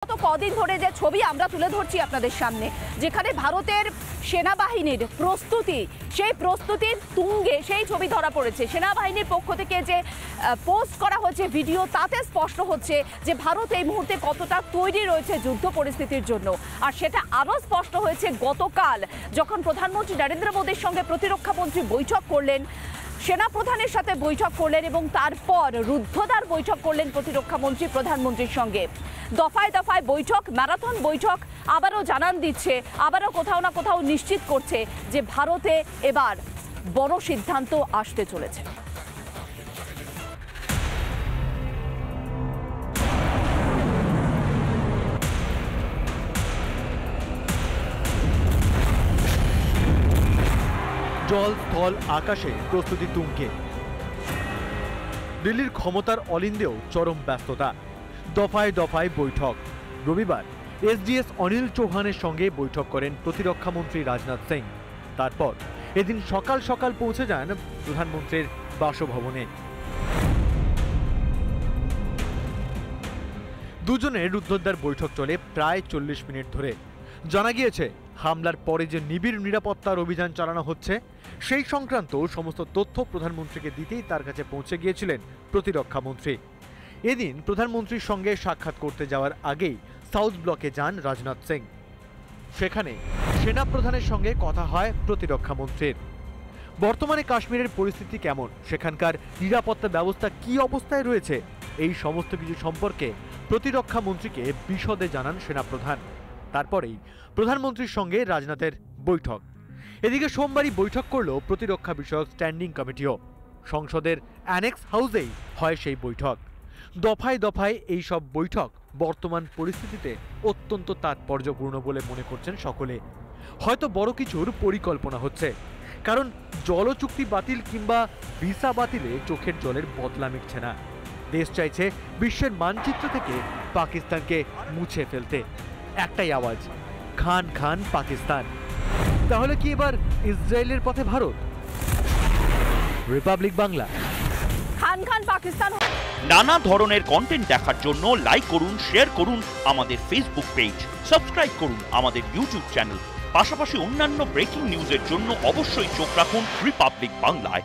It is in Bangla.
গত কদিন ধরে যে ছবি আমরা তুলে ধরছি আপনাদের সামনে, যেখানে ভারতের সেনাবাহিনীর প্রস্তুতি, সেই প্রস্তুতির তুঙ্গে সেই ছবি ধরা পড়েছে। সেনাবাহিনীর পক্ষ থেকে যে পোস্ট করা হয়েছে ভিডিও, তাতে স্পষ্ট হচ্ছে যে ভারত এই মুহূর্তে কতটা তৈরি রয়েছে যুদ্ধ পরিস্থিতির জন্য। আর সেটা আরও স্পষ্ট হয়েছে গতকাল, যখন প্রধানমন্ত্রী নরেন্দ্র মোদীর সঙ্গে প্রতিরক্ষা মন্ত্রী বৈঠক করলেন, সেনা প্রধানের সাথে বৈঠক করলেন এবং তারপর রুদ্ধদ্বার বৈঠক করলেন প্রতিরক্ষা মন্ত্রী প্রধানমন্ত্রীর সঙ্গে। দফায় দফায় বৈঠক, ম্যারাথন বৈঠক, আবারও জানান দিচ্ছে, আবারও কোথাও না কোথাও নিশ্চিত করছে যে ভারতে এবার বড় সিদ্ধান্ত আসতে চলেছে। জল, স্থল, আকাশে প্রস্তুতি তুঙ্গে। দিল্লির ক্ষমতার অলিন্দেও চরম ব্যস্ততা, দফায় দফায় বৈঠক। রবিবার এসডিএস অনিল চৌহানের সঙ্গে বৈঠক করেন প্রতিরক্ষা মন্ত্রী রাজনাথ সিং। তারপর এদিন সকাল সকাল পৌঁছে যান প্রধানমন্ত্রীর বাসভবনে। দুজনের রুদ্ধদ্বার বৈঠক চলে প্রায় 40 মিনিট ধরে। জানা গিয়েছে, হামলার পরে যে নিবিড় নিরাপত্তার অভিযান চালানো হচ্ছে সেই সংক্রান্ত সমস্ত তথ্য প্রধানমন্ত্রীকে দিতেই তার কাছে পৌঁছে গিয়েছিলেন প্রতিরক্ষা মন্ত্রী। এদিন প্রধানমন্ত্রীর সঙ্গে সাক্ষাৎ করতে যাওয়ার আগেই সাউথ ব্লকে যান রাজনাথ সিং। সেখানে সেনাপ্রধানের সঙ্গে কথা হয় প্রতিরক্ষা মন্ত্রীর। বর্তমানে কাশ্মীরের পরিস্থিতি কেমন, সেখানকার নিরাপত্তা ব্যবস্থা কি অবস্থায় রয়েছে, এই সমস্ত কিছু সম্পর্কে প্রতিরক্ষা মন্ত্রীকে বিশদে জানান সেনাপ্রধান। তারপরেই প্রধানমন্ত্রীর সঙ্গে রাজনাথের বৈঠক। এদিকে সোমবারই বৈঠক করল প্রতিরক্ষা বিষয়ক স্ট্যান্ডিং কমিটিও। সংসদের অ্যানেক্স হাউসেই হয় সেই বৈঠক। দফায় দফায় এই সব বৈঠক বর্তমান পরিস্থিতিতে অত্যন্ত তাৎপর্যপূর্ণ বলে মনে করছেন সকলে। হয়তো বড় কিছুর পরিকল্পনা হচ্ছে, কারণ জল চুক্তি বাতিল কিংবা ভিসা বাতিলে চোখের জলের বদলা মিটছে না। দেশ চাইছে বিশ্বের মানচিত্র থেকে পাকিস্তানকে মুছে ফেলতে। একটাই আওয়াজ, খান খান পাকিস্তান। তাহলে কি এবার ইসরায়েলের পথে ভারত? রিপাবলিক বাংলা। খান খান পাকিস্তান। নানা ধরনের কন্টেন্ট দেখার জন্য লাইক করুন, শেয়ার করুন আমাদের ফেসবুক পেজ, সাবস্ক্রাইব করুন আমাদের ইউটিউব চ্যানেল। পাশাপাশি অন্যান্য ব্রেকিং নিউজের জন্য অবশ্যই চোখ রাখুন রিপাবলিক বাংলায়।